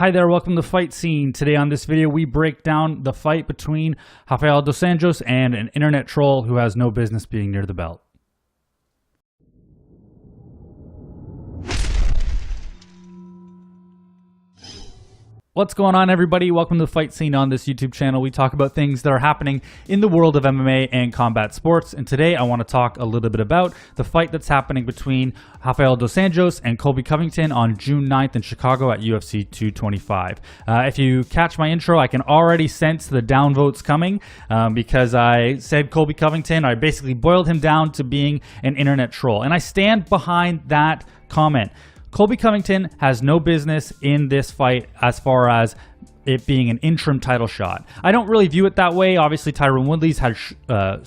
Hi there, welcome to Fight Scene. Today on this video, we break down the fight between Rafael dos Anjos and an internet troll who has no business being near the belt. What's going on, everybody? Welcome to the Fight Scene. On this YouTube channel, we talk about things that are happening in the world of MMA and combat sports. And today I want to talk a little bit about the fight that's happening between Rafael dos Anjos and Colby Covington on June 9th in Chicago at UFC 225. If you catch my intro, I can already sense the downvotes coming because I said Colby Covington. I basically boiled him down to being an internet troll. And I stand behind that comment. Colby Covington has no business in this fight as far as it being an interim title shot. I don't really view it that way. Obviously, Tyron Woodley's had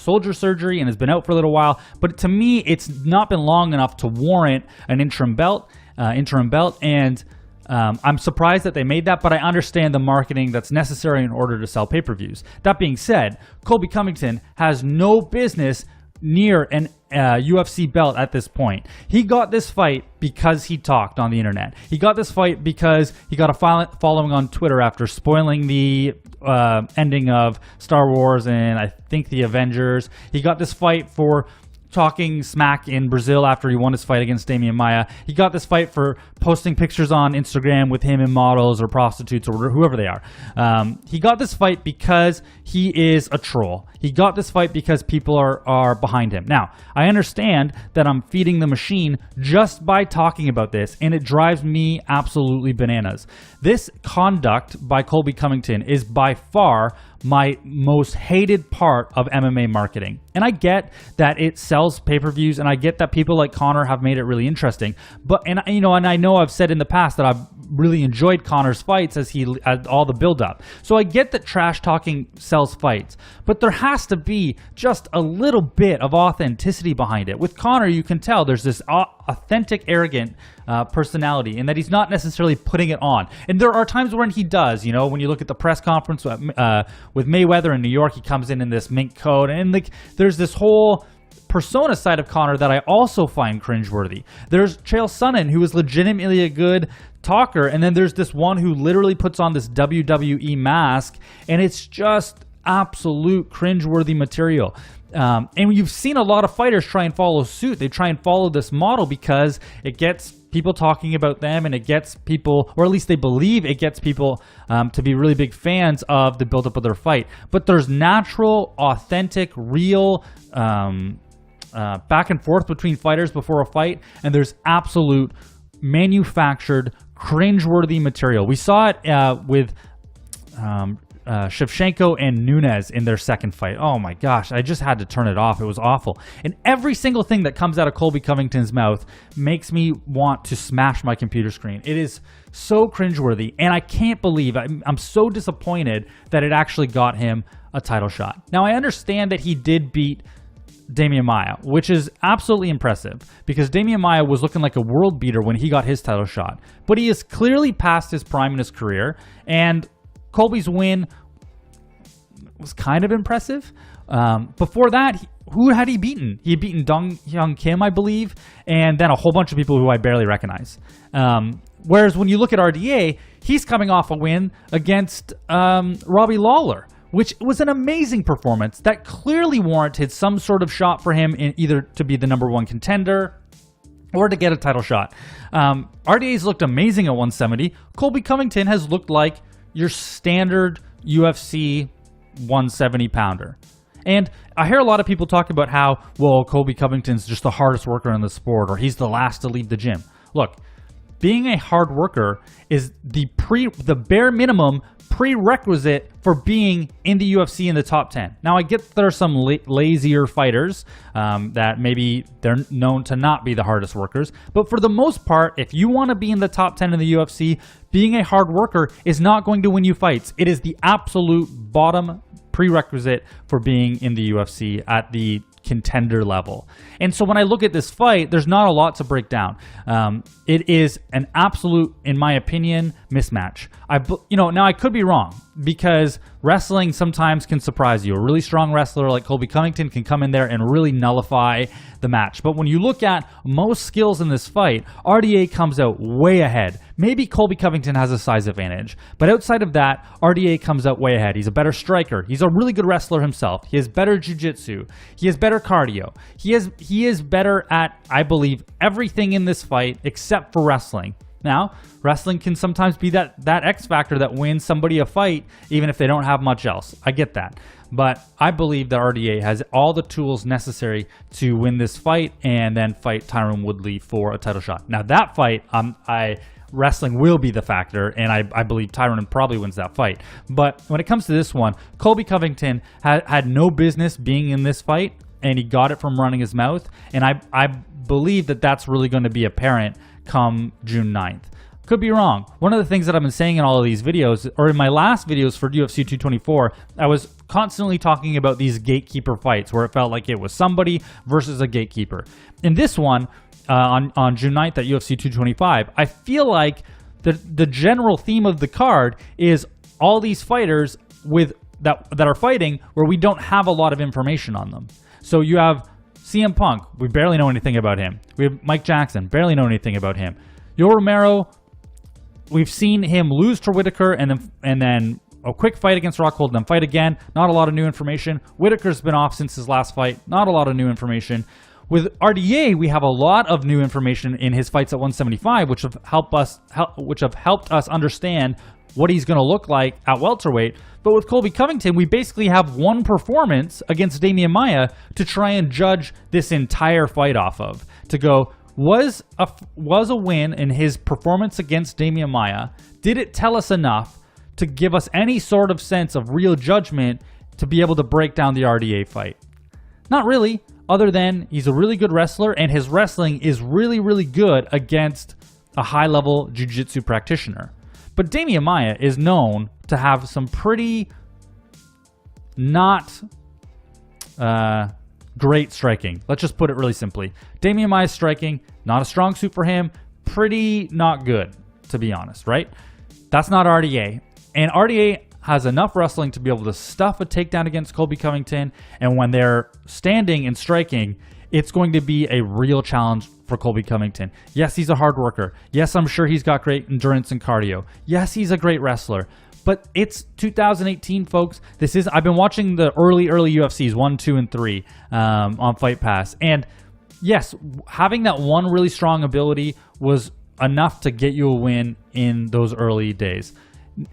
shoulder surgery and has been out for a little while. But to me, it's not been long enough to warrant an interim belt. And I'm surprised that they made that, but I understand the marketing that's necessary in order to sell pay-per-views. That being said, Colby Covington has no business near an UFC belt at this point. He got this fight because he talked on the internet. He got this fight because he got a following on Twitter after spoiling the ending of Star Wars and I think the Avengers. He got this fight for talking smack in Brazil after he won his fight against Demian Maia. He got this fight for posting pictures on Instagram with him and models or prostitutes or whoever they are. He got this fight because he is a troll. He got this fight because people are behind him. Now, I understand that I'm feeding the machine just by talking about this, and it drives me absolutely bananas. This conduct by Colby Covington is by far my most hated part of MMA marketing. And I get that it sells pay-per-views, and I get that people like Conor have made it really interesting. And I know I've said in the past that I've really enjoyed Conor's fights as he had all the build-up. So I get that trash talking sells fights, but there has to be just a little bit of authenticity behind it. With Conor, you can tell there's this authentic, arrogant personality, and that he's not necessarily putting it on. And there are times when he does. When you look at the press conference with Mayweather in New York, he comes in this mink coat, and like there's this whole persona side of Conor that I also find cringeworthy. There's Chael Sonnen, who is legitimately a good talker, and then there's this one who literally puts on this WWE mask, and it's just absolute cringeworthy material. And you've seen a lot of fighters try and follow suit. They try and follow this model because it gets people talking about them, and it gets people, or at least they believe it gets people to be really big fans of the buildup of their fight. But there's natural, authentic, real back and forth between fighters before a fight, and there's absolute manufactured, cringeworthy material. We saw it with Shevchenko and Nunes in their second fight. Oh my gosh, I just had to turn it off. It was awful. And every single thing that comes out of Colby Covington's mouth makes me want to smash my computer screen. It is so cringeworthy, and I can't believe, I'm so disappointed that it actually got him a title shot. Now, I understand that he did beat Demian Maia, which is absolutely impressive because Demian Maia was looking like a world beater when he got his title shot. But he is clearly past his prime in his career, and Colby's win was kind of impressive. Before that, who had he beaten? He had beaten Dong Hyun Kim, I believe, and then a whole bunch of people who I barely recognize. Whereas when you look at RDA, he's coming off a win against Robbie Lawler, which was an amazing performance that clearly warranted some sort of shot for him in either to be the #1 contender or to get a title shot. RDA's looked amazing at 170. Colby Covington has looked like your standard UFC 170 pounder. And I hear a lot of people talk about how, well, Colby Covington's just the hardest worker in the sport, or he's the last to leave the gym. Look, being a hard worker is the bare minimum prerequisite for being in the UFC in the top 10. Now, I get there are some lazier fighters that maybe they're known to not be the hardest workers, but for the most part, if you want to be in the top 10 in the UFC, being a hard worker is not going to win you fights. It is the absolute bottom prerequisite for being in the UFC at the contender level. And so when I look at this fight, there's not a lot to break down. It is an absolute, in my opinion, mismatch. Now I could be wrong because wrestling sometimes can surprise you. A really strong wrestler like Colby Covington can come in there and really nullify the match. But when you look at most skills in this fight, RDA comes out way ahead. Maybe Colby Covington has a size advantage, but outside of that, RDA comes out way ahead. He's a better striker. He's a really good wrestler himself. He has better jiu-jitsu. He has better cardio. He is better at, I believe, everything in this fight except for wrestling. Now, wrestling can sometimes be that X factor that wins somebody a fight, even if they don't have much else. I get that. But I believe that RDA has all the tools necessary to win this fight and then fight Tyron Woodley for a title shot. Now, that fight, wrestling will be the factor, and I believe Tyron probably wins that fight. But when it comes to this one, Colby Covington had no business being in this fight, and he got it from running his mouth. And I believe that that's really going to be apparent come June 9th. Could be wrong. One of the things that I've been saying in all of these videos, or in my last videos for UFC 224, I was constantly talking about these gatekeeper fights where it felt like it was somebody versus a gatekeeper. In this one, on June 9th at UFC 225, I feel like the general theme of the card is all these fighters that are fighting where we don't have a lot of information on them. So you have CM Punk, we barely know anything about him. We have Mike Jackson, barely know anything about him. Yoel Romero, we've seen him lose to Whitaker and then a quick fight against Rockhold, then fight again. Not a lot of new information. Whitaker's been off since his last fight. Not a lot of new information. With RDA, we have a lot of new information in his fights at 175, which have helped us understand what he's going to look like at welterweight. But with Colby Covington, we basically have one performance against Demian Maia to try and judge this entire fight off of. To go, was a win in his performance against Demian Maia, did it tell us enough to give us any sort of sense of real judgment to be able to break down the RDA fight? Not really, other than he's a really good wrestler and his wrestling is really, really good against a high-level jiu-jitsu practitioner. But Demian Maia is known to have some pretty not great striking. Let's just put it really simply. Demian Maia's striking, not a strong suit for him, pretty not good, to be honest, right? That's not RDA. And RDA has enough wrestling to be able to stuff a takedown against Colby Covington, and when they're standing and striking, it's going to be a real challenge for Colby Covington. Yes, he's a hard worker. Yes, I'm sure he's got great endurance and cardio. Yes, he's a great wrestler. But it's 2018, folks. I've been watching the early UFCs, 1, 2, and 3 on Fight Pass. And yes, having that one really strong ability was enough to get you a win in those early days.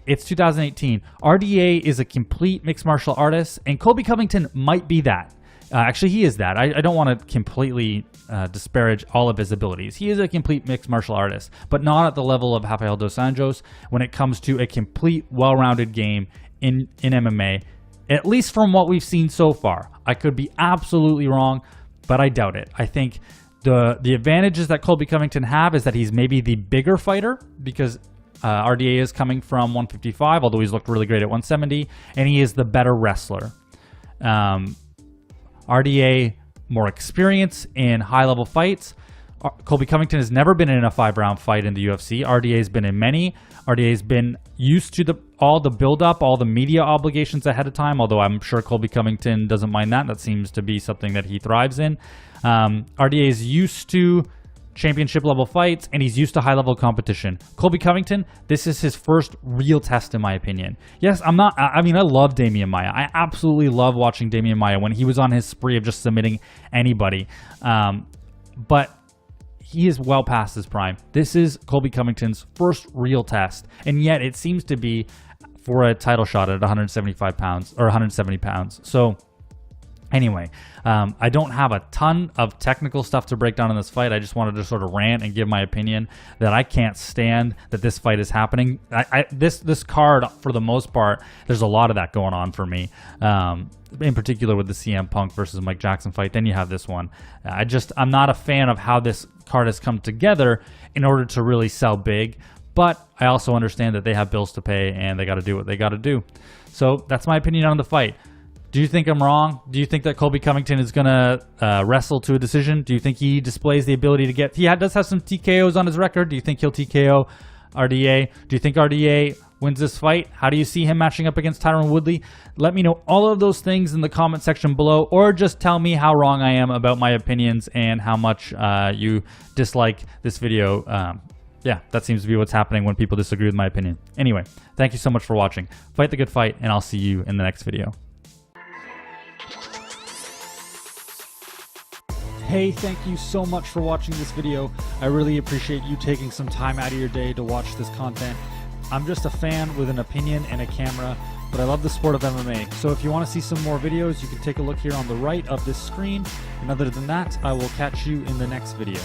It's 2018. RDA is a complete mixed martial artist, and Colby Covington might be that. Actually, he is that. I don't want to completely disparage all of his abilities. He is a complete mixed martial artist, but not at the level of Rafael dos Anjos when it comes to a complete, well-rounded game in MMA, at least from what we've seen so far. I could be absolutely wrong, but I doubt it. I think the advantages that Colby Covington have is that he's maybe the bigger fighter because RDA is coming from 155, although he's looked really great at 170, and he is the better wrestler. RDA, more experience in high-level fights. Colby Covington has never been in a 5-round fight in the UFC. RDA has been in many. RDA has been used to all the build-up, all the media obligations ahead of time, although I'm sure Colby Covington doesn't mind that. That seems to be something that he thrives in. RDA is used to championship level fights, and he's used to high level competition. Colby Covington, this is his first real test in my opinion. Yes, I love Demian Maia. I absolutely love watching Demian Maia when he was on his spree of just submitting anybody. But he is well past his prime. This is Colby Covington's first real test, and yet it seems to be for a title shot at 175 pounds or 170 pounds. So anyway, I don't have a ton of technical stuff to break down in this fight. I just wanted to sort of rant and give my opinion that I can't stand that this fight is happening. This card, for the most part, there's a lot of that going on for me. In particular with the CM Punk versus Mike Jackson fight. Then you have this one. I'm not a fan of how this card has come together in order to really sell big. But I also understand that they have bills to pay and they got to do what they got to do. So that's my opinion on the fight. Do you think I'm wrong? Do you think that Colby Covington is going to wrestle to a decision? Do you think he displays the ability to does have some TKOs on his record? Do you think he'll TKO RDA? Do you think RDA wins this fight? How do you see him matching up against Tyron Woodley? Let me know all of those things in the comment section below, or just tell me how wrong I am about my opinions and how much you dislike this video. Yeah, that seems to be what's happening when people disagree with my opinion. Anyway, thank you so much for watching. Fight the good fight, and I'll see you in the next video. Hey, thank you so much for watching this video. I really appreciate you taking some time out of your day to watch this content. I'm just a fan with an opinion and a camera, but I love the sport of MMA. So if you want to see some more videos, you can take a look here on the right of this screen. And other than that, I will catch you in the next video.